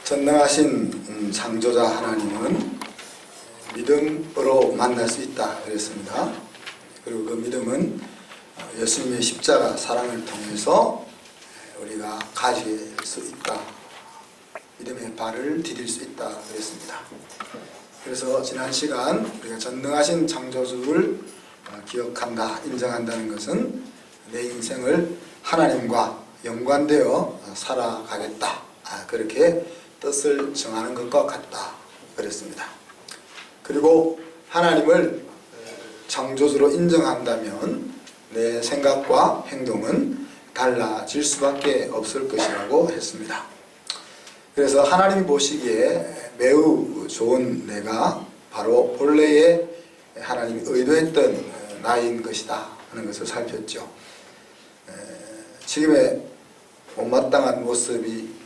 전능하신 창조자 하나님은 믿음으로 만날 수 있다 그랬습니다. 그리고 그 믿음은 예수님의 십자가 사랑을 통해서 우리가 가질 수 있다. 믿음의 발을 디딜 수 있다 그랬습니다. 그래서 지난 시간 우리가 전능하신 창조주를 기억한다, 인정한다는 것은 내 인생을 하나님과 연관되어 살아가겠다, 그렇게 뜻을 정하는 것과 같다 그랬습니다. 그리고 하나님을 창조주로 인정한다면 내 생각과 행동은 달라질 수밖에 없을 것이라고 했습니다. 그래서 하나님이 보시기에 매우 좋은 내가 바로 본래의 하나님이 의도했던 나인 것이다 하는 것을 살폈죠. 지금의 못마땅한 모습이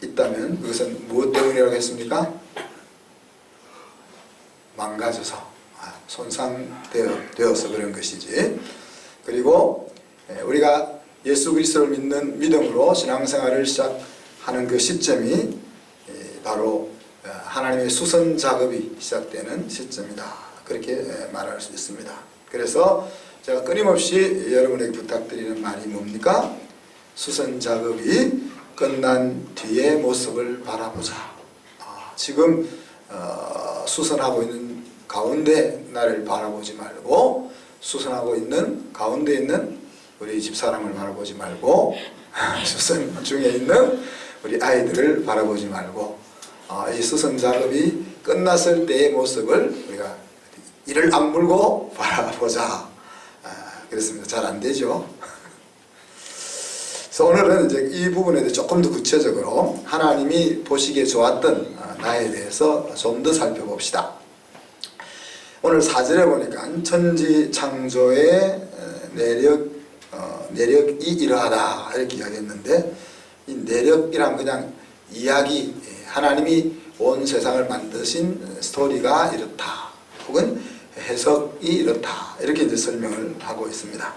있다면 그것은 무엇 때문이라고 했습니까? 망가져서, 손상되어서 그런 것이지. 그리고 우리가 예수 그리스도를 믿는 믿음으로 신앙생활을 시작하는 그 시점이 바로 하나님의 수선 작업이 시작되는 시점이다, 그렇게 말할 수 있습니다. 그래서 제가 끊임없이 여러분에게 부탁드리는 말이 뭡니까? 수선 작업이 끝난 뒤의 모습을 바라보자. 지금 수선하고 있는 가운데 나를 바라보지 말고, 수선하고 있는 가운데 있는 우리 집사람을 바라보지 말고, 수선 중에 있는 우리 아이들을 바라보지 말고, 이 수선 작업이 끝났을 때의 모습을 우리가 이를 악물고 바라보자. 그렇습니다. 잘 안 되죠. 그래서 오늘은 이제 이 부분에 대해 조금 더 구체적으로 하나님이 보시기에 좋았던 나에 대해서 좀 더 살펴봅시다. 오늘 4절에 보니까 천지 창조의 내력이 이러하다 이렇게 이야기했는데, 이 내력이란 그냥 이야기, 하나님이 온 세상을 만드신 스토리가 이렇다, 혹은 해석이 이렇다, 이렇게 이제 설명을 하고 있습니다.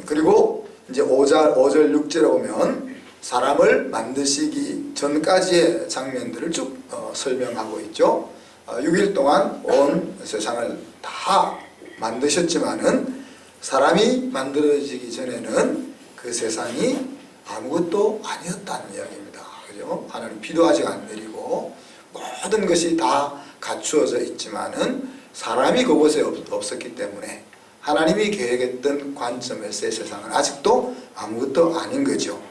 그리고 이제 5절, 6절에 보면 사람을 만드시기 전까지의 장면들을 쭉 설명하고 있죠. 6일 동안 온 세상을 다 만드셨지만은 사람이 만들어지기 전에는 그 세상이 아무것도 아니었다는 이야기입니다. 그죠? 하나님 비도 아직 안 내리고 모든 것이 다 갖추어져 있지만은 사람이 그곳에 없었기 때문에 하나님이 계획했던 관점에서의 세상은 아직도 아무것도 아닌 거죠.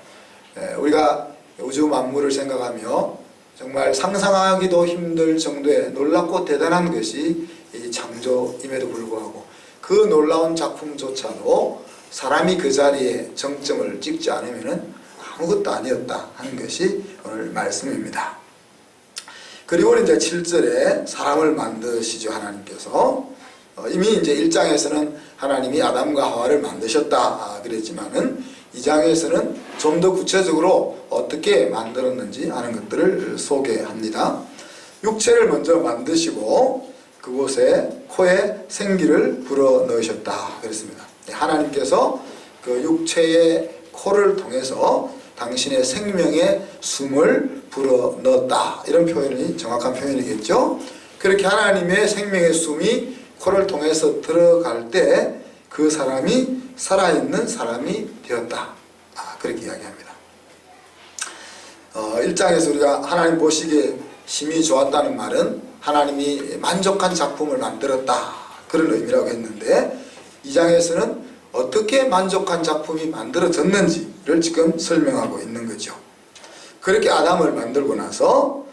우리가 우주 만물을 생각하며 정말 상상하기도 힘들 정도의 놀랍고 대단한 것이 이 창조임에도 불구하고 그 놀라운 작품조차도 사람이 그 자리에 정점을 찍지 않으면 아무것도 아니었다 하는 것이 오늘 말씀입니다. 그리고 이제 7절에 사람을 만드시죠, 하나님께서. 이미 이제 1장에서는 하나님이 아담과 하와를 만드셨다 그랬지만은 2장에서는 좀 더 구체적으로 어떻게 만들었는지 하는 것들을 소개합니다. 육체를 먼저 만드시고 그곳에 코에 생기를 불어 넣으셨다 그랬습니다. 하나님께서 그 육체의 코를 통해서 당신의 생명의 숨을 불어 넣었다, 이런 표현이 정확한 표현이겠죠. 그렇게 하나님의 생명의 숨이 코를 통해서 들어갈 때 그 사람이 살아있는 사람이 되었다, 그렇게 이야기합니다. 1장에서 우리가 하나님 보시기에 심히 좋았다는 말은 하나님이 만족한 작품을 만들었다, 그런 의미라고 했는데 2장에서는 어떻게 만족한 작품이 만들어졌는지를 지금 설명하고 있는 거죠. 그렇게 아담을 만들고 나서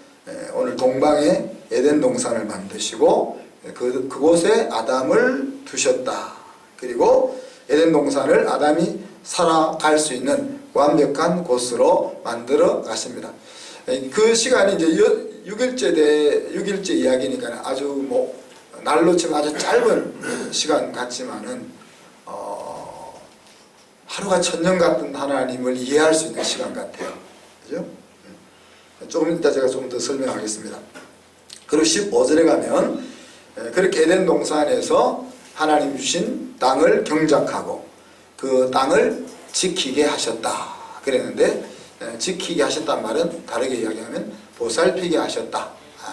오늘 동방에 에덴 동산을 만드시고 그곳에 아담을 두셨다. 그리고 에덴 동산을 아담이 살아갈 수 있는 완벽한 곳으로 만들어 가십니다. 그 시간이 이제 6일째 이야기니까 아주 날로 치면 아주 짧은 시간 같지만은 하루가 천년 같은 하나님을 이해할 수 있는 시간 같아요. 그죠? 조금 이따 제가 좀 더 설명하겠습니다. 그리고 15절에 가면 그렇게 에덴 동산에서 하나님 주신 땅을 경작하고 그 땅을 지키게 하셨다 그랬는데 지키게 하셨단 말은 다르게 이야기하면 보살피게 하셨다.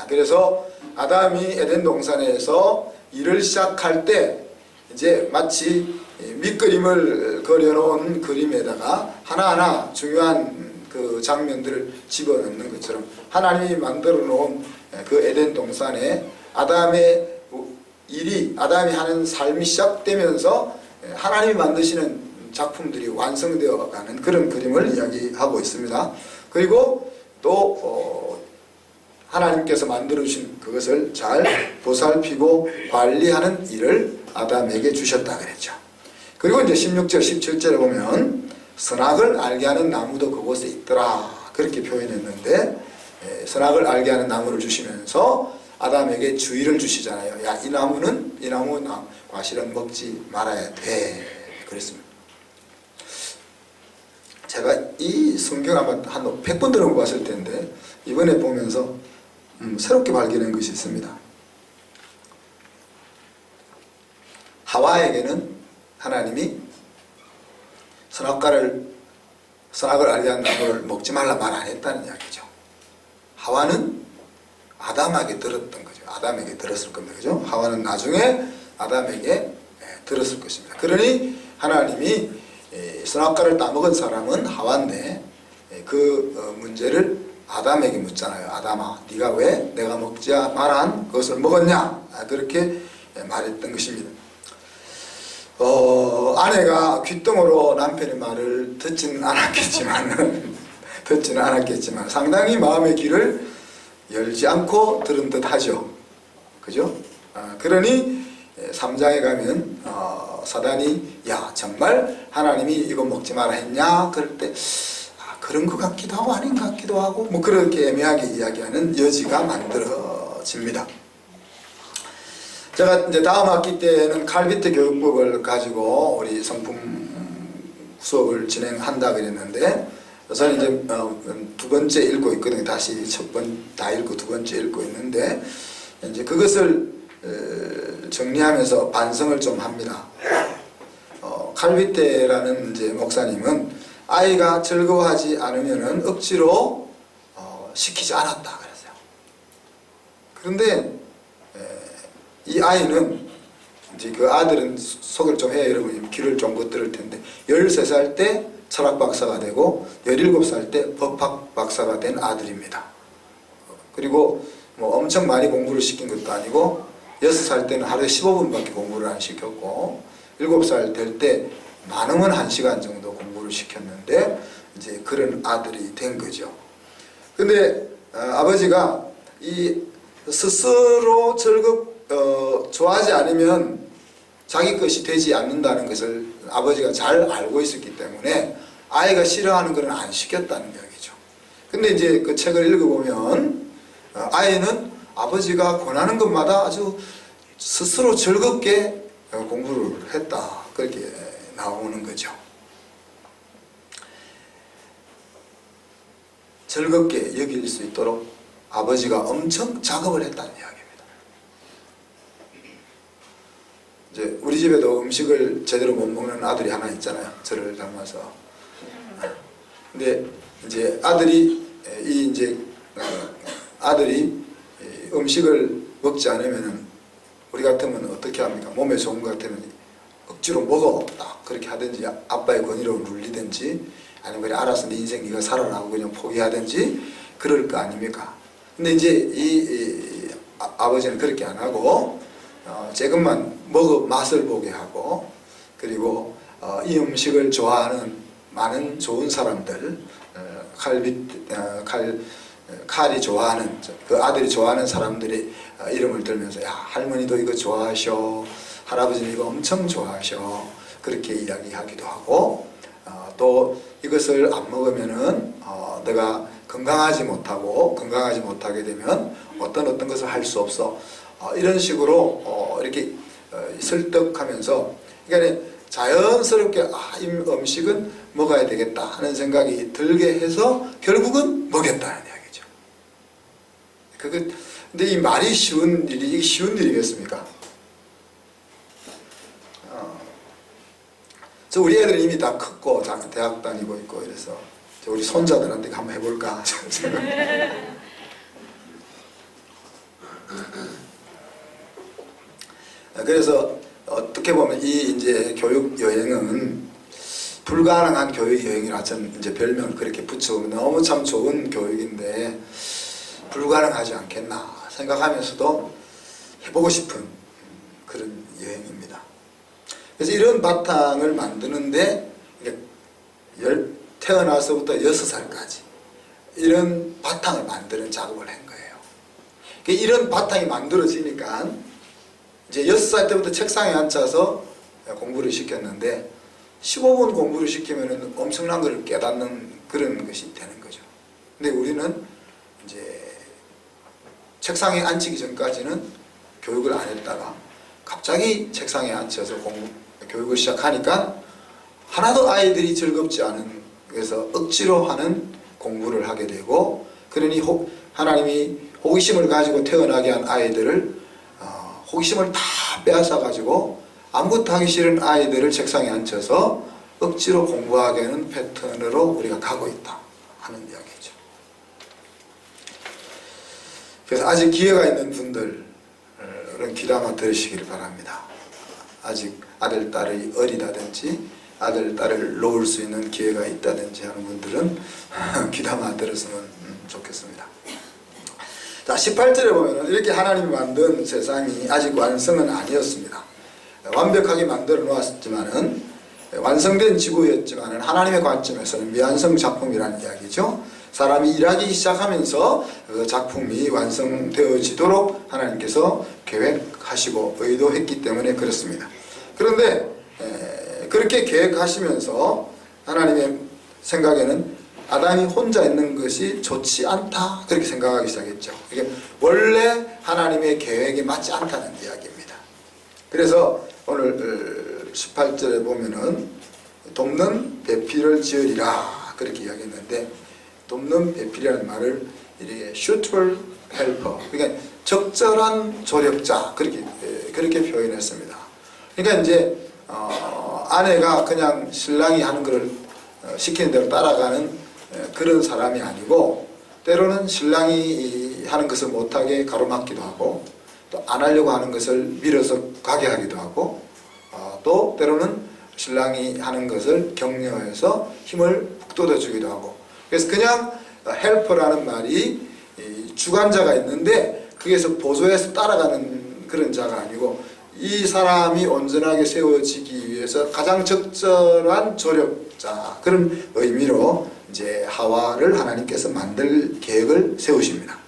그래서 아담이 에덴 동산에서 일을 시작할 때 이제 마치 밑그림을 그려놓은 그림에다가 하나하나 중요한 그 장면들을 집어넣는 것처럼 하나님이 만들어 놓은 그 에덴 동산에 아담의 일이, 아담이 하는 삶이 시작되면서 하나님이 만드시는 작품들이 완성되어 가는 그런 그림을 이야기하고 있습니다. 그리고 또 하나님께서 만들어 주신 그것을 잘 보살피고 관리하는 일을 아담에게 주셨다 그랬죠. 그리고 이제 16절 17절에 보면 선악을 알게 하는 나무도 그곳에 있더라 그렇게 표현했는데, 선악을 알게 하는 나무를 주시면서 아담에게 주의를 주시잖아요. 야, 이 나무 과실은 먹지 말아야 돼 그랬습니다. 제가 이 성경 아마 한 100번 들어봤을 텐데 이번에 보면서 새롭게 발견한 것이 있습니다. 하와에게는 하나님이 선악을 알게 한 나무를 먹지 말라 말 안 했다는 이야기죠. 하와는 아담에게 들었던 거죠. 아담에게 들었을 겁니다. 그죠? 하와는 나중에 아담에게 들었을 것입니다. 그러니 하나님이 선악과를 따먹은 사람은 하와인데 그 문제를 아담에게 묻잖아요. 아담아, 네가 왜 내가 먹지 말한 것을 먹었냐? 그렇게 말했던 것입니다. 아내가 귓등으로 남편의 말을 듣지는 않았겠지만 상당히 마음의 귀를 열지 않고 들은 듯 하죠. 그죠? 그러니 3장에 가면 사단이 야, 정말 하나님이 이거 먹지 마라 했냐? 그럴 때 그런 것 같기도 하고 아닌 것 같기도 하고 뭐 그렇게 애매하게 이야기하는 여지가 만들어집니다. 제가 이제 다음 학기 때는 칼비트 교육법을 가지고 우리 성품 수업을 진행한다 그랬는데, 저는 이제 두 번째 읽고 있거든요. 다시 첫 번 다 읽고 두 번째 읽고 있는데, 이제 그것을 정리하면서 반성을 좀 합니다. 칼비테라는 이제 목사님은 아이가 즐거워하지 않으면은 억지로 시키지 않았다 그랬어요. 그런데 이 아이는 이제 그 아들은 소개를 좀 해요. 여러분 귀를 좀 못 들을 텐데 13살 때 철학 박사가 되고 17살 때 법학 박사가 된 아들입니다. 그리고 뭐 엄청 많이 공부를 시킨 것도 아니고 6살 때는 하루에 15분밖에 공부를 안 시켰고 7살 될 때 많으면 1시간 정도 공부를 시켰는데 이제 그런 아들이 된 거죠. 근데 아버지가 이 스스로 좋아하지 않으면 자기 것이 되지 않는다는 것을 아버지가 잘 알고 있었기 때문에 아이가 싫어하는 것은 안 시켰다는 이야기죠. 근데 이제 그 책을 읽어보면 아이는 아버지가 권하는 것마다 아주 스스로 즐겁게 공부를 했다 그렇게 나오는 거죠. 즐겁게 여길 수 있도록 아버지가 엄청 작업을 했다는 이야기입니다. 이제 우리 집에도 음식을 제대로 못 먹는 아들이 하나 있잖아요. 저를 닮아서. 근데 이제 아들이 음식을 먹지 않으면은 우리 같으면 어떻게 합니까? 몸에 좋은 것 같으면 억지로 먹어 딱 그렇게 하든지 아빠의 권위로 눌리든지 아니면 그냥 알아서 네 인생 네가 살아라고 그냥 포기하든지 그럴 거 아닙니까? 근데 이제 이 아버지는 그렇게 안 하고 조금만 먹어 맛을 보게 하고 그리고 이 음식을 좋아하는 많은 좋은 사람들 칼이 좋아하는 그 아들이 좋아하는 사람들이 이름을 들면서 야 할머니도 이거 좋아하셔 할아버지는 이거 엄청 좋아하셔 그렇게 이야기하기도 하고 또 이것을 안 먹으면은 내가 건강하지 못하게 되면 어떤 것을 할 수 없어 이런 식으로 이렇게 설득하면서 그러니까 자연스럽게 이 음식은 먹어야 되겠다 하는 생각이 들게 해서 결국은 먹였다는 이야기죠. 근데 이 말이 쉬운 일이겠습니까? 우리 애들은 이미 다 컸고 대학 다니고 있고 이래서 우리 손자들한테 한번 해볼까. 그래서 어떻게 보면 이 이제 교육 여행은 불가능한 교육 여행이라 저는 이제 별명을 그렇게 붙여보면 너무 참 좋은 교육인데 불가능하지 않겠나 생각하면서도 해보고 싶은 그런 여행입니다. 그래서 이런 바탕을 만드는데 태어나서부터 6살까지 이런 바탕을 만드는 작업을 한 거예요. 이런 바탕이 만들어지니까 이제 6살 때부터 책상에 앉아서 공부를 시켰는데 15분 공부를 시키면 엄청난 걸 깨닫는 그런 것이 되는 거죠. 근데 우리는 이제 책상에 앉히기 전까지는 교육을 안 했다가 갑자기 책상에 앉혀서 교육을 시작하니까 하나도 아이들이 즐겁지 않은, 그래서 억지로 하는 공부를 하게 되고, 그러니 하나님이 호기심을 가지고 태어나게 한 아이들을 호기심을 다 빼앗아 가지고 아무것도 하기 싫은 아이들을 책상에 앉혀서 억지로 공부하게 하는 패턴으로 우리가 가고 있다 하는 이야기죠. 그래서 아직 기회가 있는 분들은 귀담아 들으시길 바랍니다. 아직 아들, 딸이 어리다든지 아들, 딸을 놓을 수 있는 기회가 있다든지 하는 분들은 귀담아 들었으면 좋겠습니다. 자, 18절에 보면 이렇게 하나님이 만든 세상이 아직 완성은 아니었습니다. 완벽하게 만들어 놓았지만은, 완성된 지구였지만은 하나님의 관점에서는 미완성 작품이라는 이야기죠. 사람이 일하기 시작하면서 그 작품이 완성되어지도록 하나님께서 계획하시고 의도했기 때문에 그렇습니다. 그런데 그렇게 계획하시면서 하나님의 생각에는 아담이 혼자 있는 것이 좋지 않다, 그렇게 생각하기 시작했죠. 이게 원래 하나님의 계획에 맞지 않다는 이야기입니다. 그래서 오늘 18절에 보면은 돕는 배필을 지으리라 그렇게 이야기했는데, 돕는 배필이라는 말을 이렇게 suitable helper, 그러니까 적절한 조력자, 그렇게 표현했습니다. 그러니까 이제 아내가 그냥 신랑이 하는 것을 시키는 대로 따라가는 그런 사람이 아니고, 때로는 신랑이 하는 것을 못하게 가로막기도 하고, 또 안 하려고 하는 것을 밀어서 가게 하기도 하고, 또 때로는 신랑이 하는 것을 격려해서 힘을 북돋아 주기도 하고. 그래서 그냥 헬퍼라는 말이 주관자가 있는데 거기에서 보조해서 따라가는 그런 자가 아니고, 이 사람이 온전하게 세워지기 위해서 가장 적절한 조력자, 그런 의미로 이제 하와를 하나님께서 만들 계획을 세우십니다.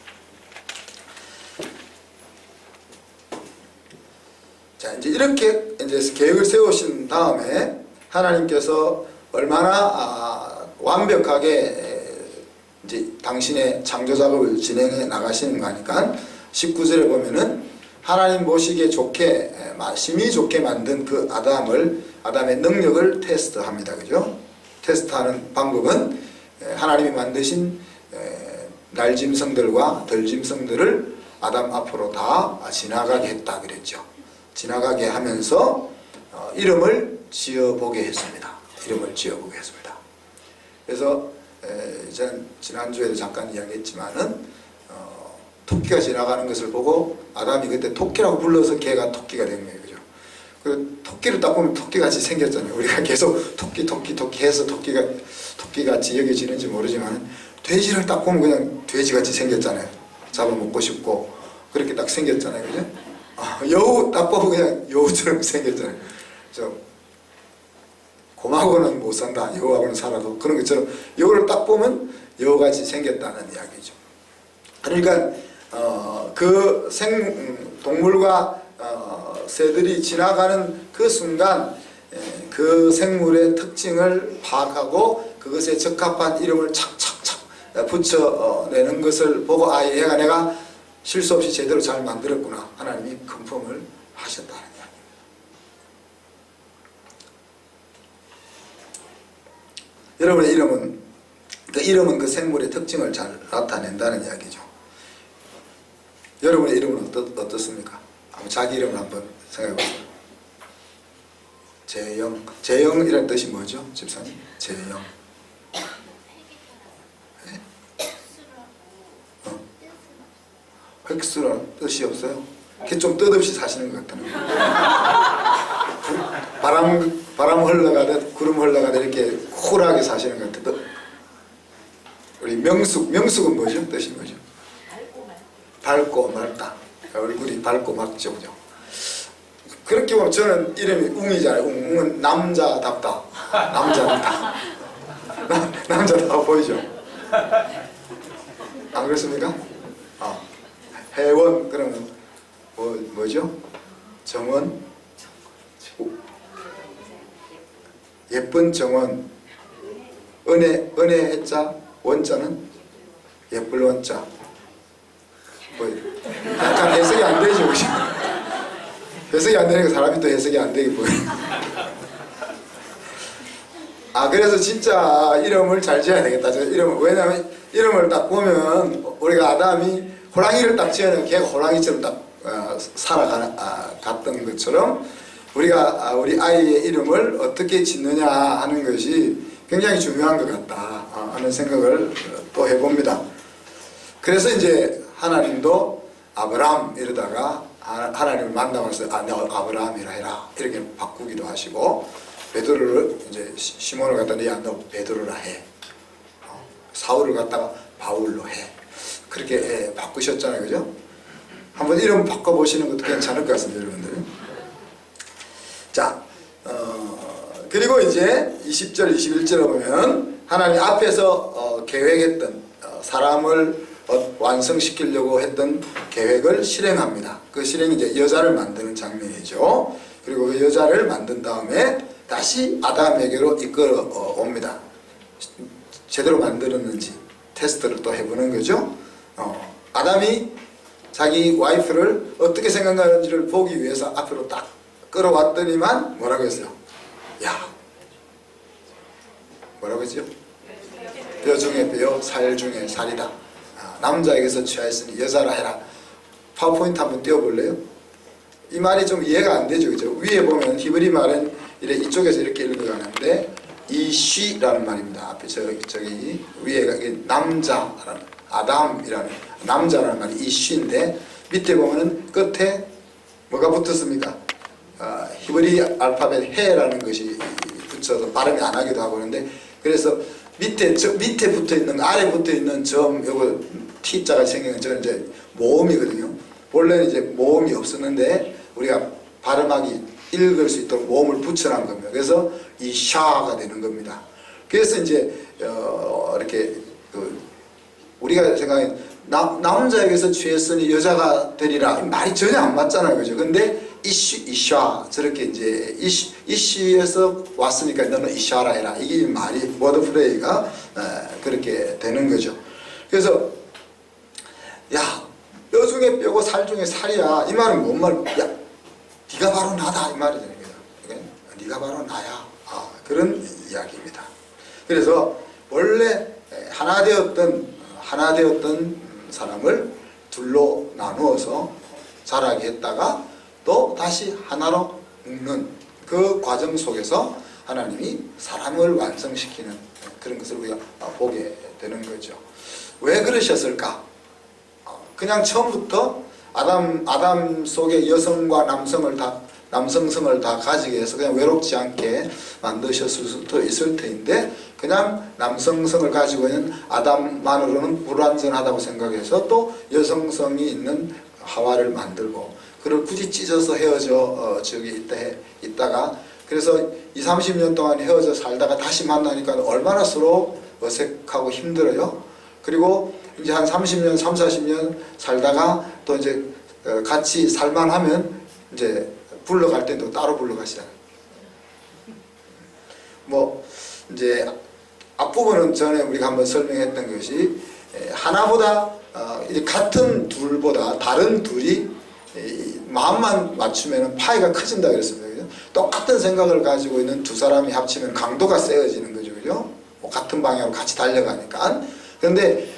자, 이제 이렇게 이제 계획을 세우신 다음에 하나님께서 얼마나 완벽하게 이제 당신의 창조 작업을 진행해 나가시는 거니까 19절에 보면은 하나님 보시기에 좋게, 심히 좋게 만든 그 아담의 능력을 테스트합니다. 그죠? 테스트하는 방법은 하나님이 만드신 날짐승들과 덜짐승들을 아담 앞으로 다 지나가게 했다 그랬죠. 지나가게 하면서 이름을 지어보게 했습니다. 이름을 지어보게 했습니다. 그래서 저는 지난주에도 잠깐 이야기했지만은 토끼가 지나가는 것을 보고 아담이 그때 토끼라고 불러서 걔가 토끼가 된 거예요. 그죠? 그 토끼를 딱 보면 토끼같이 생겼잖아요. 우리가 계속 토끼 해서 토끼같이 여겨지는지 모르지만, 돼지를 딱 보면 그냥 돼지같이 생겼잖아요. 잡아먹고 싶고 그렇게 딱 생겼잖아요. 그죠? 여우 딱 보면 그냥 여우처럼 생겼잖아요. 그래서 곰하고는 못 산다, 여우하고는 살아도, 그런 것처럼 여우를 딱 보면 여우같이 생겼다는 이야기죠. 그러니까 그 동물과 새들이 지나가는 그 순간 그 생물의 특징을 파악하고 그것에 적합한 이름을 착착착 붙여내는 것을 보고, 아, 얘가 내가 실수 없이 제대로 잘 만들었구나, 하나님이 컨펌을 하셨다는 이야기입니다. 여러분의 이름은 그 생물의 특징을 잘 나타낸다는 이야기죠. 여러분의 이름은 어떻습니까? 자기 이름을 한번 생각해 보세요. 재영이라는 뜻이 뭐죠, 집사님? 재영. 흑수는 뜻이 없어요. 그게 좀 뜻없이 사시는 것 같아요. 바람 흘러가듯 구름 흘러가듯 이렇게 쿨하게 사시는 것 같아요. 우리 명숙은 뭐죠? 뜻이 뭐죠? 밝고 맑다. 얼굴이 밝고 맑죠, 그죠? 그렇게 보면 저는 이름이 웅이잖아요. 웅은 남자답다. 남자답다. 남자다워 보이죠? 안 그렇습니까? 회원 그러면 뭐죠? 정원, 예쁜 정원, 은혜 해자, 원자는 예쁠 원자. 약간 해석이 안 되죠, 그죠? 해석이 안 되니까 사람이 또 해석이 안 되게 보여요. 그래서 진짜 이름을 잘 지어야 되겠다. 왜냐면 이름을 딱 보면 우리가 아담이 호랑이를 딱 지어놓으면 걔가 호랑이처럼 딱 살아갔던 것처럼 우리가 우리 아이의 이름을 어떻게 짓느냐 하는 것이 굉장히 중요한 것 같다 하는 생각을 또 해봅니다. 그래서 이제 하나님도 아브람 이러다가 하나님을 만나면서 너 아브라함이라 해라 이렇게 바꾸기도 하시고, 베드로를 이제 시몬을 갖다 너 베드로라 해, 사울을 갖다가 바울로 해, 그렇게 바꾸셨잖아요, 그죠? 한번 이름 바꿔보시는 것도 괜찮을 것 같습니다, 여러분들. 자, 그리고 이제 20절 21절에 보면 하나님 앞에서 계획했던 사람을 완성시키려고 했던 계획을 실행합니다. 그 실행이 이제 여자를 만드는 장면이죠. 그리고 그 여자를 만든 다음에 다시 아담에게로 이끌어 옵니다. 제대로 만들었는지 테스트를 또 해보는 거죠. 아담이 자기 와이프를 어떻게 생각하는지를 보기 위해서 앞으로 딱 끌어왔더니만 뭐라고 했어요? 야, 뭐라고 했죠? 뼈 중에 뼈, 살 중에 살이다. 남자에게서 취하였으니 여자라 해라. 파워포인트 한번 띄워볼래요? 이 말이 좀 이해가 안 되죠, 그죠? 위에 보면 히브리 말은 이쪽에서 이렇게 읽어가는데 이쉬라는 말입니다. 앞에 저기 위에가 남자라는, 아담이라는 남자라는 말이 이쉬인데, 밑에 보면은 끝에 뭐가 붙었습니까? 히브리 알파벳 해라는 것이 붙여서 발음이 안 하기도 하고 그러는데, 그래서 밑에 붙어 있는, 아래 붙어 있는 점, 요거 T자가 생긴 건 저는 이제 모음이거든요. 원래는 이제 모음이 없었는데 우리가 발음하기 읽을 수 있도록 모음을 붙여놓은 겁니다. 그래서 이 샤가 되는 겁니다. 그래서 이제 이렇게 우리가 생각해 남자에게서 취했으니 여자가 되리라, 말이 전혀 안 맞잖아요, 그죠? 근데 이샤 저렇게 이제 이쉬에서 왔으니까 너는 이샤라 해라, 이게 말이 워드 플레이가 그렇게 되는 거죠. 그래서 야, 뼈 중에 뼈고 살 중에 살이야, 이 말은 뭔 말? 야, 네가 바로 나다, 이 말이 되는 거예요. 네가 바로 나야. 그런 이야기입니다. 그래서 원래 하나 되었던 사람을 둘로 나누어서 자라게 했다가 또 다시 하나로 묶는 그 과정 속에서 하나님이 사람을 완성시키는 그런 것을 우리가 보게 되는 거죠. 왜 그러셨을까? 그냥 처음부터 아담 속에 여성과 남성성을 다 가지게 해서 그냥 외롭지 않게 만드셨을 수도 있을 텐데, 그냥 남성성을 가지고 있는 아담만으로는 불완전하다고 생각해서 또 여성성이 있는 하와를 만들고, 그를 굳이 찢어서 헤어져 저기 있다가 그래서 20-30년 동안 헤어져 살다가 다시 만나니까 얼마나 서로 어색하고 힘들어요. 그리고 이제 한 30년, 30-40년 살다가 또 이제 같이 살만하면 이제 불러갈 때도 따로 불러가시잖아요. 뭐 이제 앞부분은 전에 우리가 한번 설명했던 것이 하나보다 이제 같은 둘보다 다른 둘이 마음만 맞추면 파이가 커진다 그랬습니다. 그죠? 똑같은 생각을 가지고 있는 두 사람이 합치면 강도가 세어지는 거죠. 그죠? 뭐 같은 방향으로 같이 달려가니까. 그런데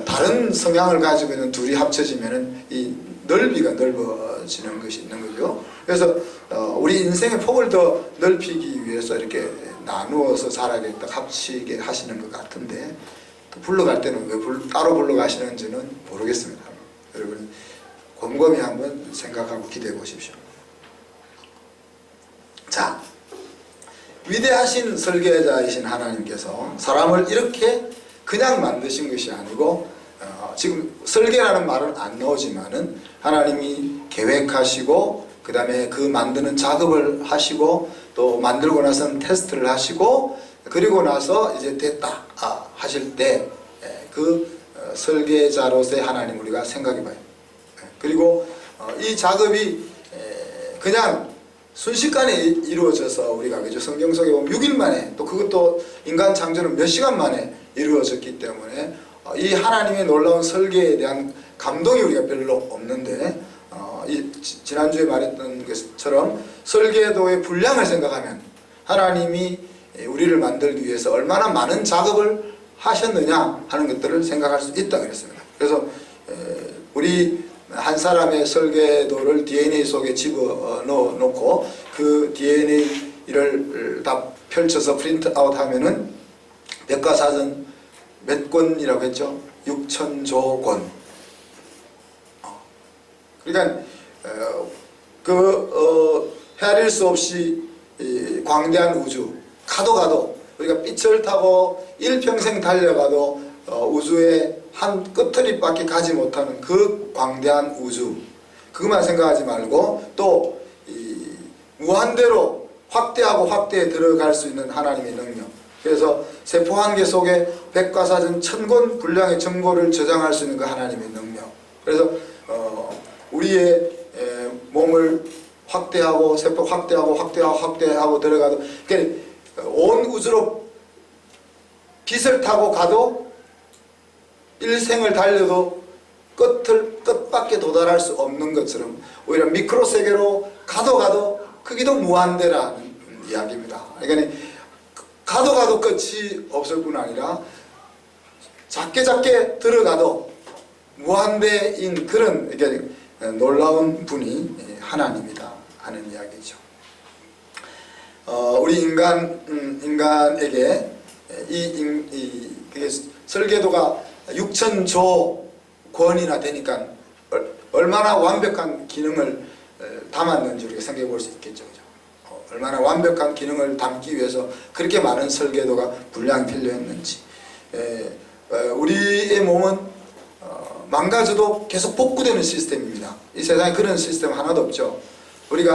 다른 성향을 가지고 있는 둘이 합쳐지면은 이 넓이가 넓어지는 것이 있는 거죠. 그래서 우리 인생의 폭을 더 넓히기 위해서 이렇게 나누어서 살아게 딱 합치게 하시는 것 같은데, 또 불러갈 때는 왜 따로 불러가시는지는 모르겠습니다. 여러분, 곰곰이 한번 생각하고 기대해 보십시오. 자, 위대하신 설계자이신 하나님께서 사람을 이렇게 그냥 만드신 것이 아니고 지금 설계라는 말은 안 나오지만은 하나님이 계획하시고 그 다음에 그 만드는 작업을 하시고 또 만들고 나서는 테스트를 하시고 그리고 나서 이제 됐다 하실 때 그 설계자로서의 하나님 우리가 생각해 봐요. 그리고 이 작업이 그냥 순식간에 이루어져서 우리가 그죠? 성경 속에 보면 6일 만에 또 그것도 인간 창조는 몇 시간 만에 이루어졌기 때문에 이 하나님의 놀라운 설계에 대한 감동이 우리가 별로 없는데 지난주에 말했던 것처럼 설계도의 분량을 생각하면 하나님이 우리를 만들기 위해서 얼마나 많은 작업을 하셨느냐 하는 것들을 생각할 수 있다 그랬습니다. 그래서 우리 한 사람의 설계도를 DNA 속에 집어넣고 그 DNA를 다 펼쳐서 프린트 아웃 하면은 백과사전 몇 권이라고 했죠? 6,000조 권. 그러니까 헤아릴 수 없이 광대한 우주 가도 우리가 빛을 타고 일평생 달려가도 우주의 한 끝트립밖에 가지 못하는 그 광대한 우주, 그것만 생각하지 말고 또 무한대로 확대하고 확대에 들어갈 수 있는 하나님의 능력. 그래서 세포 한 개 속에 백과사전 1000권 분량의 정보를 저장할 수 있는 그 하나님의 능력. 그래서 우리의 몸을 확대하고 세포 확대하고 들어가도 그러니까 온 우주로 빛을 타고 가도 일생을 달려도 끝밖에 도달할 수 없는 것처럼 오히려 미크로 세계로 가도 크기도 무한대라는 이야기입니다. 그러니까 가도 끝이 없을 뿐 아니라 작게 들어가도 무한대인 그런 놀라운 분이 하나님이다 하는 이야기죠. 우리 인간에게 설계도가 6,000조 권이나 되니까 얼마나 완벽한 기능을 담았는지 우리가 생각해 볼 수 있겠죠. 얼마나 완벽한 기능을 담기 위해서 그렇게 많은 설계도가 분량이 필요했는지. 우리의 몸은 망가져도 계속 복구되는 시스템입니다. 이 세상에 그런 시스템 하나도 없죠. 우리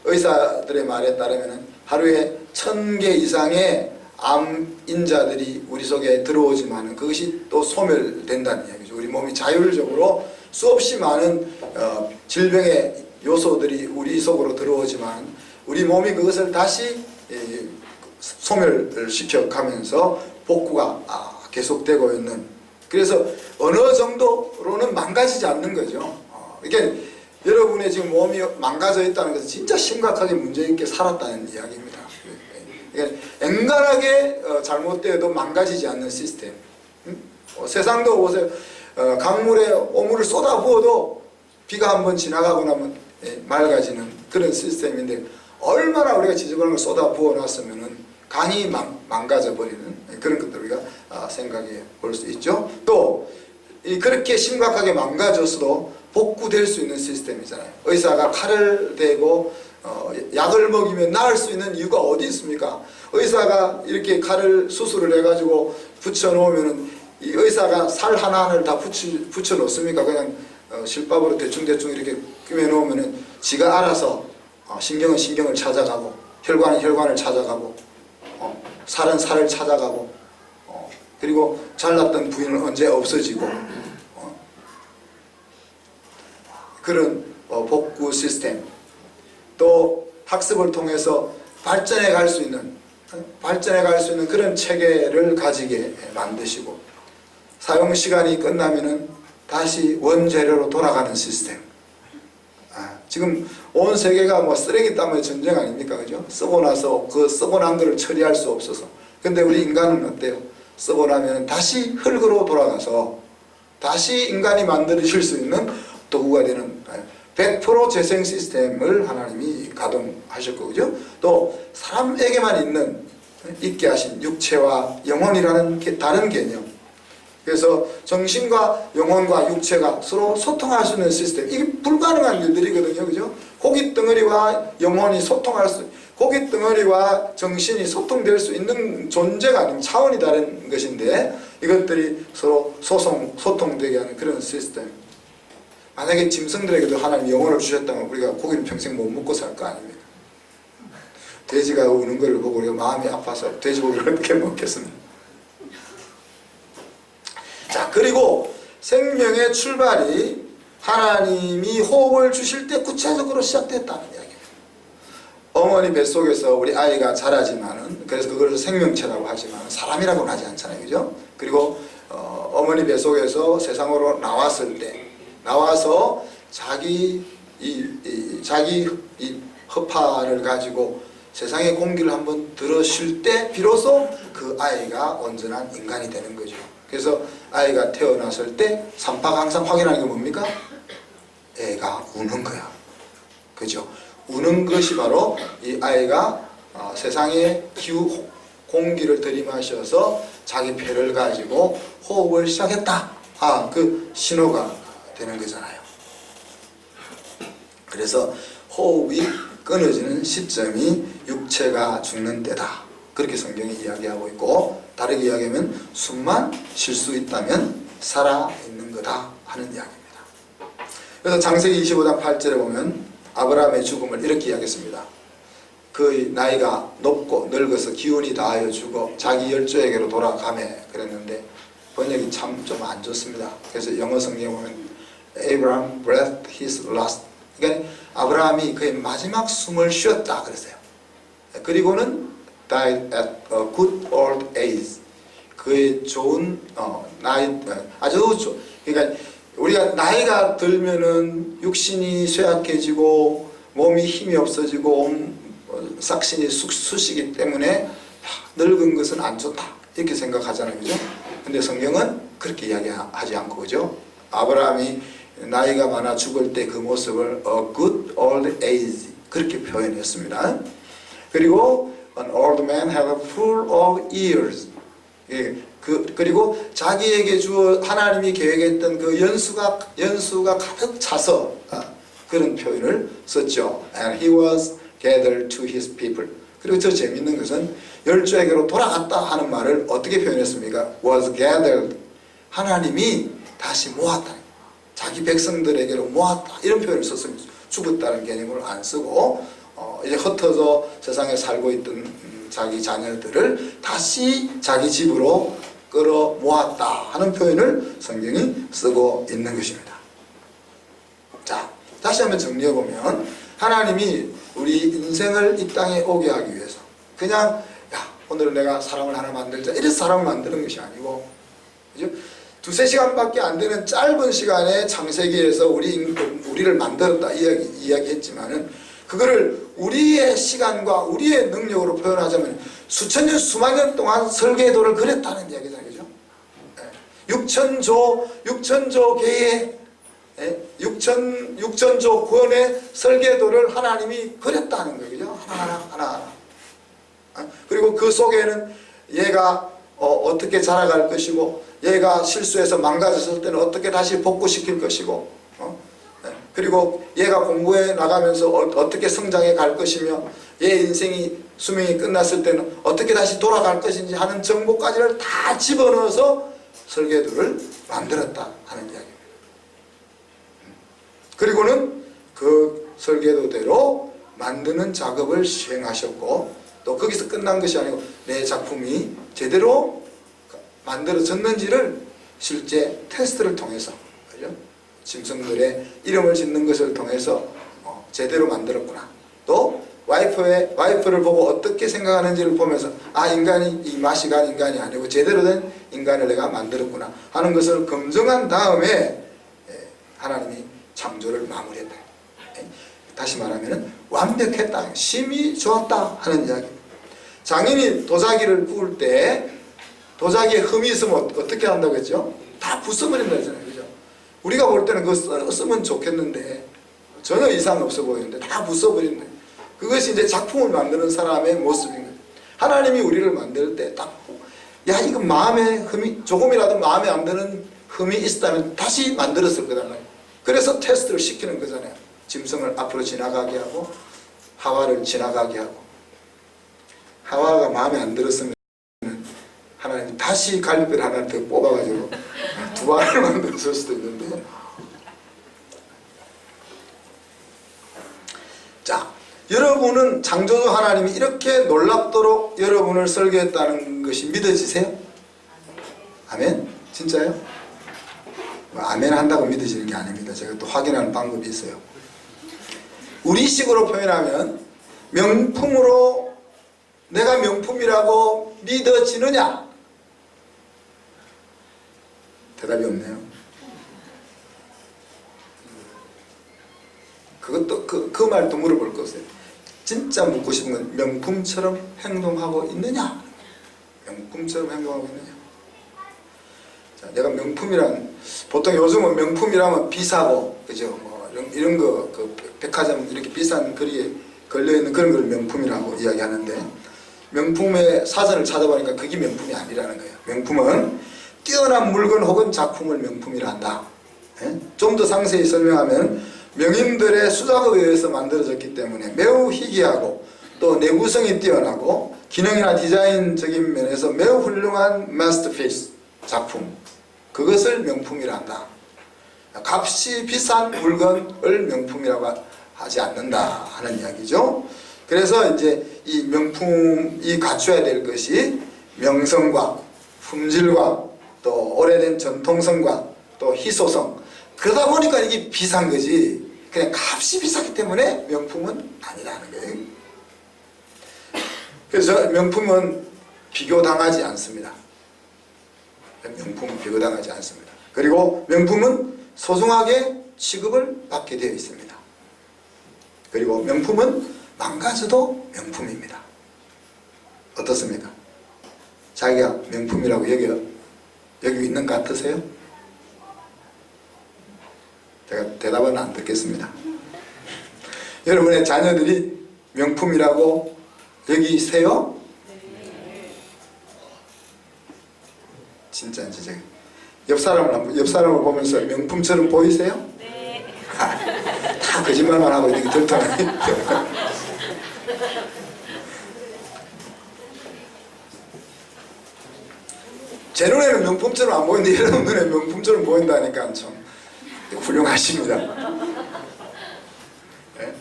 의사들의 말에 따르면 하루에 1000개 이상의 암인자들이 우리 속에 들어오지만 그것이 또 소멸된다는 이야기죠. 우리 몸이 자율적으로 수없이 많은 질병의 요소들이 우리 속으로 들어오지만 우리 몸이 그것을 다시 소멸시켜 가면서 복구가 계속되고 있는, 그래서 어느 정도로는 망가지지 않는 거죠. 그러니까 여러분의 지금 몸이 망가져 있다는 것은 진짜 심각하게 문제 있게 살았다는 이야기입니다. 그러니까 엔간하게 잘못되어도 망가지지 않는 시스템. 세상도 보세요. 강물에 오물을 쏟아 부어도 비가 한번 지나가고 나면 맑아지는 그런 시스템인데 얼마나 우리가 지저분한 걸 쏟아 부어놨으면 강이 망가져 버리는 그런 것들 우리가 생각해 볼 수 있죠. 또 그렇게 심각하게 망가졌어도 복구될 수 있는 시스템이잖아요. 의사가 칼을 대고 약을 먹이면 나을 수 있는 이유가 어디 있습니까? 의사가 이렇게 칼을 수술을 해가지고 붙여놓으면은 이 의사가 살 하나하나를 다 붙여 놓습니까? 그냥 실밥으로 대충 이렇게 끼워놓으면은 지가 알아서 신경은 신경을 찾아가고 혈관은 혈관을 찾아가고 살은 살을 찾아가고 그리고 잘랐던 부위는 언제 없어지고 그런 복구 시스템, 또 학습을 통해서 발전해 갈 수 있는 그런 체계를 가지게 만드시고 사용 시간이 끝나면은 다시 원재료로 돌아가는 시스템. 지금 온 세계가 뭐 쓰레기 때문에 전쟁 아닙니까? 그죠? 쓰고 나서 그 쓰고 난 거를 처리할 수 없어서. 근데 우리 인간은 어때요? 쓰고 나면 다시 흙으로 돌아가서 다시 인간이 만들어질 수 있는 도구가 되는 100% 재생 시스템을 하나님이 가동하셨고, 그죠? 또 사람에게만 있게 하신 육체와 영혼이라는 다른 개념. 그래서 정신과 영혼과 육체가 서로 소통할 수 있는 시스템, 이게 불가능한 일들이거든요. 그죠? 고기 덩어리와 영혼이 소통할 수, 고기 덩어리와 정신이 소통될 수 있는 존재가 아닌 차원이 다른 것인데, 이것들이 서로 소통되게 하는 그런 시스템. 만약에 짐승들에게도 하나님 영혼을 주셨다면 우리가 고기를 평생 못 먹고 살 거 아닙니까? 돼지가 우는 걸 보고 우리가 마음이 아파서 돼지고기를 어떻게 먹겠습니까? 자, 그리고 생명의 출발이 하나님이 호흡을 주실 때 구체적으로 시작됐다는 이야기예요. 어머니 뱃속에서 우리 아이가 자라지만은, 그래서 그걸 생명체라고 하지만 사람이라고는 하지 않잖아요. 그죠? 그리고 어머니 뱃속에서 세상으로 나왔을 때, 나와서 자기 허파를 가지고 세상의 공기를 한번 들어쉴 때 비로소 그 아이가 온전한 인간이 되는 거죠. 그래서 아이가 태어났을 때 삼파가 항상 확인하는 게 뭡니까? 애가 우는 거야. 그죠? 우는 것이 바로 이 아이가 세상의 기후 공기를 들이마셔서 자기 폐를 가지고 호흡을 시작했다. 그 신호가 되는 거잖아요. 그래서 호흡이 끊어지는 시점이 육체가 죽는 때다. 그렇게 성경이 이야기하고 있고, 다르게 이야기하면 숨만 쉴 수 있다면 살아있는 거다 하는 이야기입니다. 그래서 창세기 25장 8절에 보면 아브라함의 죽음을 이렇게 이야기했습니다. 그의 나이가 높고 늙어서 기운이 다하여 죽어 자기 열조에게로 돌아가매 그랬는데 번역이 참 좀 안 좋습니다. 그래서 영어 성경에 보면 Abraham breathed his last, 그러니까 아브라함이 그의 마지막 숨을 쉬었다 그랬어요. 그리고는 died at a good old age, 그의 좋은 나이, 아주 그러니까 우리가 나이가 들면은 육신이 쇠약해지고 몸이 힘이 없어지고 싹신이 쑤시기 때문에 늙은 것은 안 좋다 이렇게 생각하잖아요. 그죠? 근데 성경은 그렇게 이야기하지 않고, 그죠? 아브라함이 나이가 많아 죽을 때 그 모습을 a good old age 그렇게 표현했습니다. 그리고 an old man have a full of years, 그리고 자기에게 하나님이 계획했던 그 연수가 가득 차서 그런 표현을 썼죠. And he was gathered to his people. 그리고 더 재밌는 것은 열조에게로 돌아갔다 하는 말을 어떻게 표현했습니까? was gathered. 하나님이 다시 모았다. 자기 백성들에게로 모았다. 이런 표현을 썼습니다. 죽었다는 개념을 안 쓰고 이제 흩어져 세상에 살고 있던 자기 자녀들을 다시 자기 집으로 끌어 모았다 하는 표현을 성경이 쓰고 있는 것입니다. 자, 다시 한번 정리해보면 하나님이 우리 인생을 이 땅에 오게 하기 위해서 그냥 오늘 내가 사람을 하나 만들자 이래서 사람을 만드는 것이 아니고, 그죠? 2-3시간밖에 안 되는 짧은 시간에 창세기에서 우리를 만들었다 이야기했지만은 그거를 우리의 시간과 우리의 능력으로 표현하자면 수천 년 수만 년 동안 설계도를 그렸다는 이야기잖아요. 그죠? 6천조 개의 6천조 권의 설계도를 하나님이 그렸다는 거예요. 그죠? 하나하나. 그리고 그 속에는 얘가 어떻게 자라갈 것이고, 얘가 실수해서 망가졌을 때는 어떻게 다시 복구시킬 것이고, 그리고 얘가 공부해 나가면서 어떻게 성장해 갈 것이며, 얘 인생이 수명이 끝났을 때는 어떻게 다시 돌아갈 것인지 하는 정보까지를 다 집어넣어서 설계도를 만들었다 하는 이야기입니다. 그리고는 그 설계도대로 만드는 작업을 시행하셨고, 또 거기서 끝난 것이 아니고 내 작품이 제대로 만들어졌는지를 실제 테스트를 통해서, 그죠? 짐승들의 이름을 짓는 것을 통해서 제대로 만들었구나. 또 와이프를 보고 어떻게 생각하는지를 보면서 인간이 이 마시간 인간이 아니고 제대로 된 인간을 내가 만들었구나 하는 것을 검증한 다음에 하나님이 창조를 마무리했다. 다시 말하면 완벽했다, 심히 좋았다 하는 이야기입니다. 장인이 도자기를 구울 때 도자기에 흠이 있으면 어떻게 한다고 했죠? 다 부숴버린다 했잖아요. 그죠? 우리가 볼 때는 그거 쓰면 좋겠는데 전혀 이상 없어 보이는데 다 부숴버린다. 그것이 이제 작품을 만드는 사람의 모습인 거예요. 하나님이 우리를 만들 때 딱 야 이거 마음에 흠이 조금이라도 마음에 안 드는 흠이 있다면 다시 만들었을 거잖아요. 그래서 테스트를 시키는 거잖아요. 짐승을 앞으로 지나가게 하고 하와를 지나가게 하고, 하와가 마음에 안 들었으면 하나님 다시 갈비뼈를 하나 더 뽑아가지고 두 알을 만들었을 수도 있는데. 자, 여러분은 창조주 하나님이 이렇게 놀랍도록 여러분을 설계했다는 것이 믿어지세요? 아멘? 진짜요? 뭐 아멘 한다고 믿어지는 게 아닙니다. 제가 또 확인하는 방법이 있어요. 우리식으로 표현하면 명품으로 내가 명품이라고 믿어지느냐? 대답이 없네요. 그것도 그 말도 물어볼 것이에요. 진짜 묻고 싶은 건 명품처럼 행동하고 있느냐? 명품처럼 행동하고 있느냐? 자, 내가 명품이란, 보통 요즘은 명품이라면 비싸고, 그죠? 뭐 이런 거, 그 백화점 이렇게 비싼 거리에 걸려있는 그런 걸 명품이라고 이야기하는데, 명품의 사전을 찾아보니까 그게 명품이 아니라는 거예요. 명품은 뛰어난 물건 혹은 작품을 명품이라 한다. 좀 더 상세히 설명하면 명인들의 수작업에 의해서 만들어졌기 때문에 매우 희귀하고 또 내구성이 뛰어나고 기능이나 디자인적인 면에서 매우 훌륭한 마스터피스 작품, 그것을 명품이라 한다. 값이 비싼 물건을 명품이라고 하지 않는다 하는 이야기죠. 그래서 이제 이 명품이 갖춰야 될 것이 명성과 품질과 또 오래된 전통성과 또 희소성, 그러다 보니까 이게 비싼 거지 그냥 값이 비싸기 때문에 명품은 아니라는 거예요. 그래서 명품은 비교당하지 않습니다. 명품은 비교당하지 않습니다. 그리고 명품은 소중하게 취급을 받게 되어 있습니다. 그리고 명품은 망가져도 명품입니다. 어떻습니까? 자기가 명품이라고 여기고 있는 것 같으세요? 제가 대답은 안 듣겠습니다. 여러분의 자녀들이 명품이라고 여기세요? 진짜인지 제가 옆 사람을 보면서 명품처럼 보이세요? 네. 다 거짓말만 하고 이렇게 들떠나니. 제 눈에는 명품처럼 안 보이는데 여러분 눈에 명품처럼 보인다니까 참 훌륭하십니다. 네?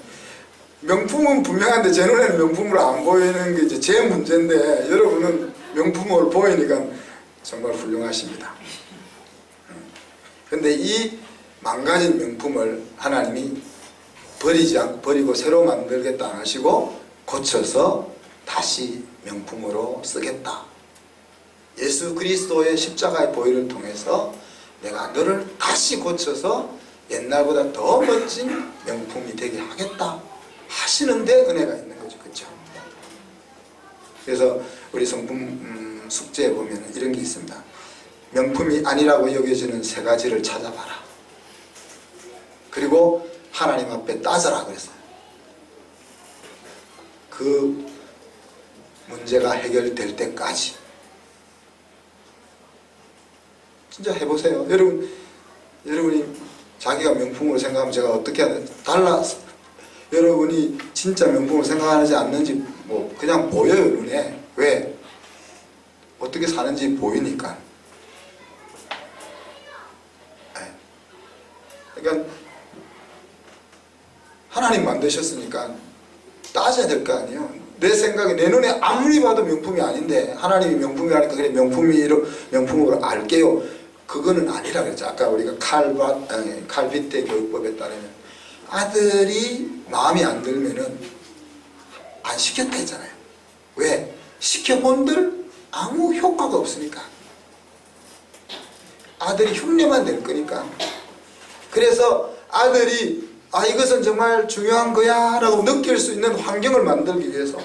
명품은 분명한데 제 눈에는 명품으로 안 보이는 게 이제 제 문제인데 여러분은 명품으로 보이니까 정말 훌륭하십니다. 그런데 이 망가진 명품을 하나님이 버리지 않고 버리고 새로 만들겠다 안 하시고 고쳐서 다시 명품으로 쓰겠다. 예수 그리스도의 십자가의 보혈을 통해서 내가 너를 다시 고쳐서 옛날보다 더 멋진 명품이 되게 하겠다 하시는데 은혜가 있는 거죠. 그렇죠? 그래서 우리 성품 숙제에 보면 이런 게 있습니다. 명품이 아니라고 여겨지는 세 가지를 찾아봐라. 그리고 하나님 앞에 따져라 그랬어요. 그 문제가 해결될 때까지. 진짜 해보세요. 여러분이 자기가 명품으로 생각하면 제가 어떻게 해야 되는지 달라서 여러분이 진짜 명품으로 생각하는지 않는지 뭐 그냥 보여요 눈에. 왜? 어떻게 사는지 보이니까. 그러니까 하나님 만드셨으니까 따져야 될 거 아니에요. 내 생각에 내 눈에 아무리 봐도 명품이 아닌데 하나님이 명품이라니까 그래 명품으로 알게요. 그거는 아니라 그랬죠. 아까 우리가 칼빗대 교육법에 따르면 아들이 마음에 안 들면은 안 시켰다 했잖아요. 왜? 시켜본들 아무 효과가 없으니까. 아들이 흉내만 낼 거니까. 그래서 아들이 이것은 정말 중요한 거야 라고 느낄 수 있는 환경을 만들기 위해서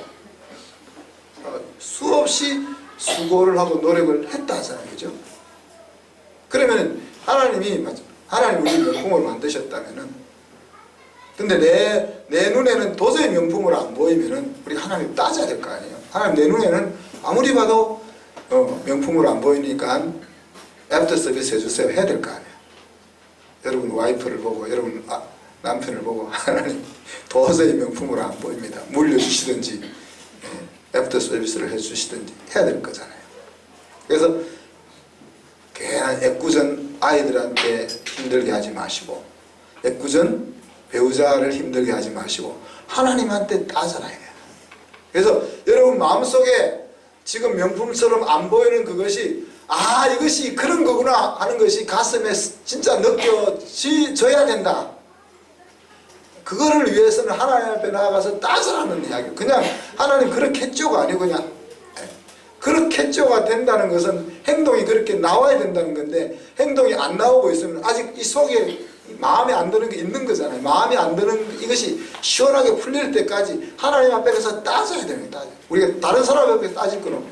수없이 수고를 하고 노력을 했다 하잖아요. 그죠? 그러면 하나님 우리 명품을 만드셨다면은, 근데 내 눈에는 도저히 명품으로 안 보이면은 우리 하나님 따져야 될 거 아니에요. 하나님 내 눈에는 아무리 봐도 명품으로 안 보이니까 애프터 서비스 해주세요 해야 될 거 아니에요. 여러분 와이프를 보고 여러분 남편을 보고 하나님 도저히 명품으로 안 보입니다. 물려주시든지 애프터 서비스를 해주시든지 해야 될 거잖아요. 그래서 괜한 애꿎은 아이들한테 힘들게 하지 마시고 애꿎은 배우자를 힘들게 하지 마시고 하나님한테 따져라. 그래서 여러분 마음속에 지금 명품처럼 안 보이는 그것이 이것이 그런 거구나 하는 것이 가슴에 진짜 느껴져야 된다. 그거를 위해서는 하나님 앞에 나아가서 따져라는 이야기. 그냥 하나님 그렇게 했죠가 아니고 그냥 그렇게 했죠가 된다는 것은 행동이 그렇게 나와야 된다는 건데 행동이 안 나오고 있으면 아직 이 속에 마음에 안 드는 게 있는 거잖아요. 마음에 안 드는 이것이 시원하게 풀릴 때까지 하나님 앞에 가서 따져야 됩니다. 우리가 다른 사람 앞에 따질 건 없고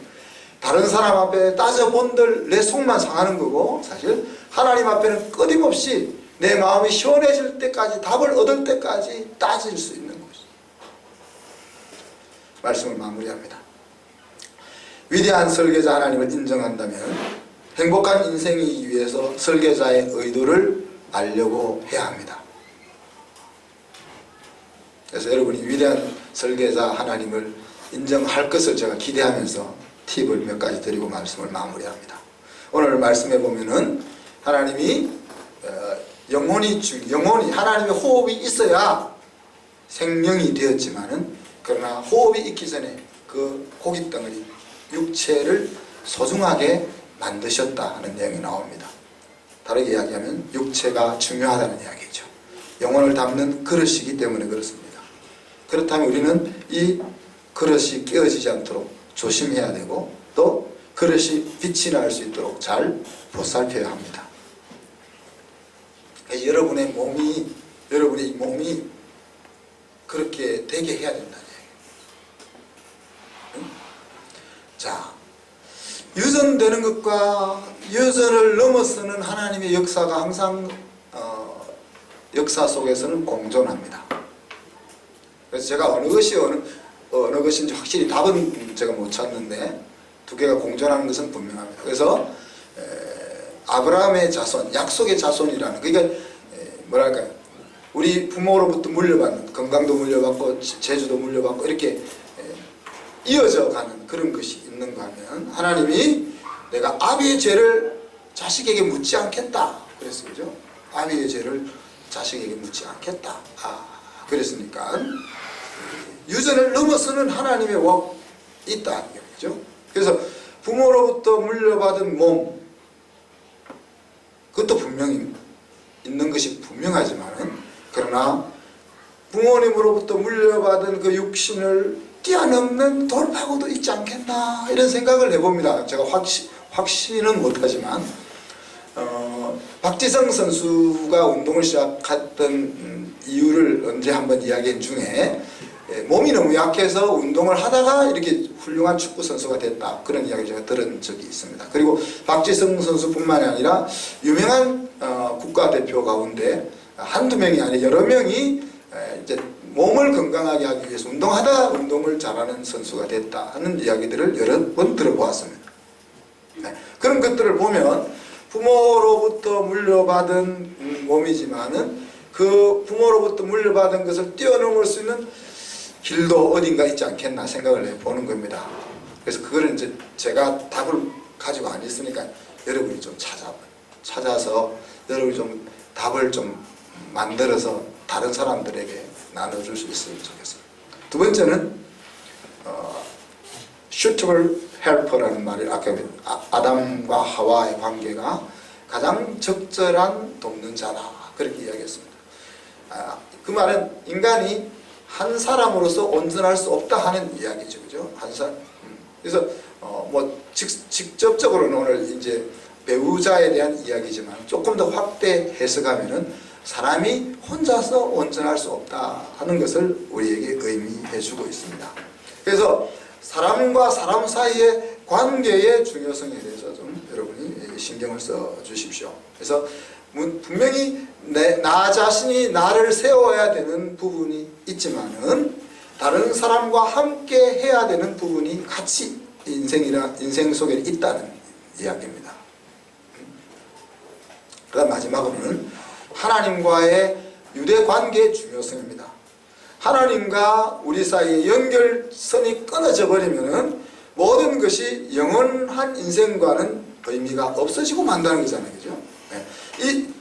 다른 사람 앞에 따져본들 내 속만 상하는 거고 사실 하나님 앞에는 끊임없이 내 마음이 시원해질 때까지 답을 얻을 때까지 따질 수 있는 것이죠. 말씀을 마무리합니다. 위대한 설계자 하나님을 인정한다면 행복한 인생이기 위해서 설계자의 의도를 알려고 해야 합니다. 그래서 여러분이 위대한 설계자 하나님을 인정할 것을 제가 기대하면서 팁을 몇 가지 드리고 말씀을 마무리합니다. 오늘 말씀해 보면은 하나님이 영혼이 하나님의 호흡이 있어야 생명이 되었지만은 그러나 호흡이 있기 전에 그 고깃 덩어리 육체를 소중하게 만드셨다 하는 내용이 나옵니다. 다르게 이야기하면 육체가 중요하다는 이야기죠. 영혼을 담는 그릇이기 때문에 그렇습니다. 그렇다면 우리는 이 그릇이 깨어지지 않도록 조심해야 되고 또 그릇이 빛이 날 수 있도록 잘 보살펴야 합니다. 여러분의 몸이 그렇게 되게 해야 된다는 얘기예요. 자, 유전되는 것과 유전을 넘어서는 하나님의 역사가 항상 역사 속에서는 공존합니다. 그래서 제가 어느 것인지 확실히 답은 제가 못 찾는데 두 개가 공존하는 것은 분명합니다. 그래서 아브라함의 자손, 약속의 자손이라는 그러니까 뭐랄까요? 우리 부모로부터 물려받는 건강도 물려받고 재주도 물려받고 이렇게 이어져 가는 그런 것이 있는가 하면 하나님이 내가 아비의 죄를 자식에게 묻지 않겠다 그랬어요. 그죠? 아비의 죄를 자식에게 묻지 않겠다. 그랬으니까 유전을 넘어서는 하나님의 웍 있다. 그죠? 그래서 부모로부터 물려받은 몸 그것도 분명히 있는 것이 분명하지만은 그러나 부모님으로부터 물려받은 그 육신을 뛰어넘는 돌파구도 있지 않겠나 이런 생각을 해봅니다. 제가 확신은 못하지만 박지성 선수가 운동을 시작했던 이유를 언제 한번 이야기한 중에 몸이 너무 약해서 운동을 하다가 이렇게 훌륭한 축구 선수가 됐다 그런 이야기 제가 들은 적이 있습니다. 그리고 박지성 선수뿐만이 아니라 유명한 국가대표 가운데 한두 명이 아니라 여러 명이 이제 몸을 건강하게 하기 위해서 운동하다 운동을 잘하는 선수가 됐다 하는 이야기들을 여러 번 들어보았습니다. 그런 것들을 보면 부모로부터 물려받은 몸이지만은 그 부모로부터 물려받은 것을 뛰어넘을 수 있는 길도 어딘가 있지 않겠나 생각을 해보는 겁니다. 그래서 그거를 이제 제가 답을 가지고 안 있으니까 여러분이 좀 찾아서 여러분이 좀 답을 좀 만들어서 다른 사람들에게 나눠줄 수 있으면 좋겠어요. 두 번째는 suitable helper라는 말을 아까 아담과 하와의 관계가 가장 적절한 돕는 자다 그렇게 이야기했습니다. 그 말은 인간이 한 사람으로서 온전할 수 없다 하는 이야기죠, 그죠? 한 사람. 그래서 뭐 직접적으로는 오늘 이제 배우자에 대한 이야기지만 조금 더 확대 해석하면은 사람이 혼자서 온전할 수 없다 하는 것을 우리에게 의미해주고 있습니다. 그래서 사람과 사람 사이의 관계의 중요성에 대해서 좀 여러분이 신경을 써 주십시오. 그래서 분명히 나 자신이 나를 세워야 되는 부분이 있지만은 다른 사람과 함께 해야 되는 부분이 같이 인생 속에 있다는 이야기입니다. 그다음 마지막으로는 하나님과의 유대 관계의 중요성입니다. 하나님과 우리 사이의 연결선이 끊어져 버리면은 모든 것이 영원한 인생과는 의미가 없어지고 만다는 거잖아요. 그죠?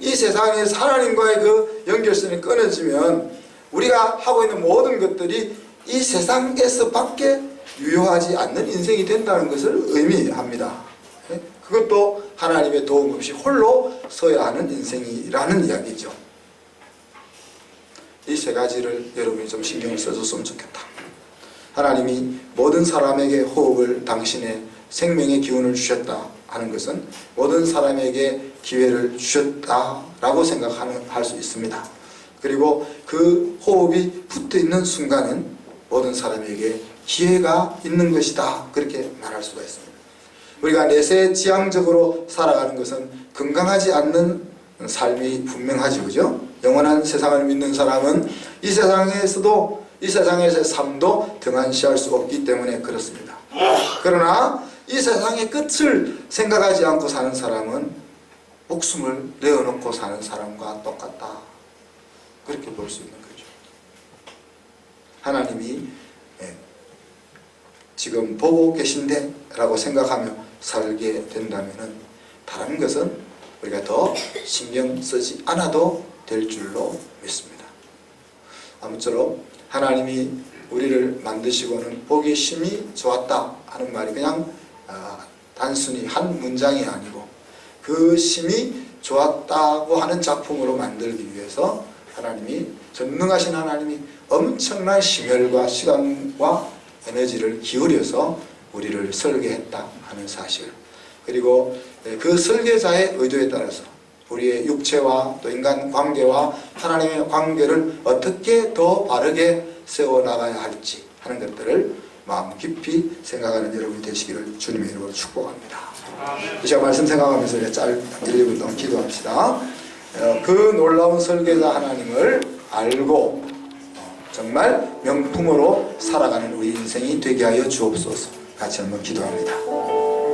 이 세상에서 하나님과의 그 연결선이 끊어지면 우리가 하고 있는 모든 것들이 이 세상에서 밖에 유효하지 않는 인생이 된다는 것을 의미합니다. 그것도 하나님의 도움 없이 홀로 서야 하는 인생이라는 이야기죠. 이 세 가지를 여러분이 좀 신경을 써줬으면 좋겠다. 하나님이 모든 사람에게 호흡을, 당신의 생명의 기운을 주셨다 하는 것은 모든 사람에게 기회를 주셨다라고 생각할 수 있습니다. 그리고 그 호흡이 붙어있는 순간은 모든 사람에게 기회가 있는 것이다, 그렇게 말할 수가 있습니다. 우리가 내세지향적으로 살아가는 것은 건강하지 않는 삶이 분명하죠. 그죠? 영원한 세상을 믿는 사람은 이 세상에서도, 이 세상에서의 삶도 등한시할 수 없기 때문에 그렇습니다. 그러나 이 세상의 끝을 생각하지 않고 사는 사람은 목숨을 내어놓고 사는 사람과 똑같다, 그렇게 볼 수 있는 거죠. 하나님이 지금 보고 계신데 라고 생각하며 살게 된다면 다른 것은 우리가 더 신경 쓰지 않아도 될 줄로 믿습니다. 아무쪼록 하나님이 우리를 만드시고는 보기 심히 좋았다 하는 말이 그냥 단순히 한 문장이 아니고 그 심히 좋았다고 하는 작품으로 만들기 위해서 하나님이, 전능하신 하나님이 엄청난 심혈과 시간과 에너지를 기울여서 우리를 설계했다 하는 사실, 그리고 그 설계자의 의도에 따라서 우리의 육체와 또 인간 관계와 하나님의 관계를 어떻게 더 바르게 세워나가야 할지 하는 것들을 마음 깊이 생각하는 여러분이 되시기를 주님의 이름으로 축복합니다. 이 시간 말씀 생각하면서 1, 2분 동안 기도합시다. 그 놀라운 설계자 하나님을 알고 정말 명품으로 살아가는 우리 인생이 되게 하여 주옵소서. 같이 한번 기도합니다.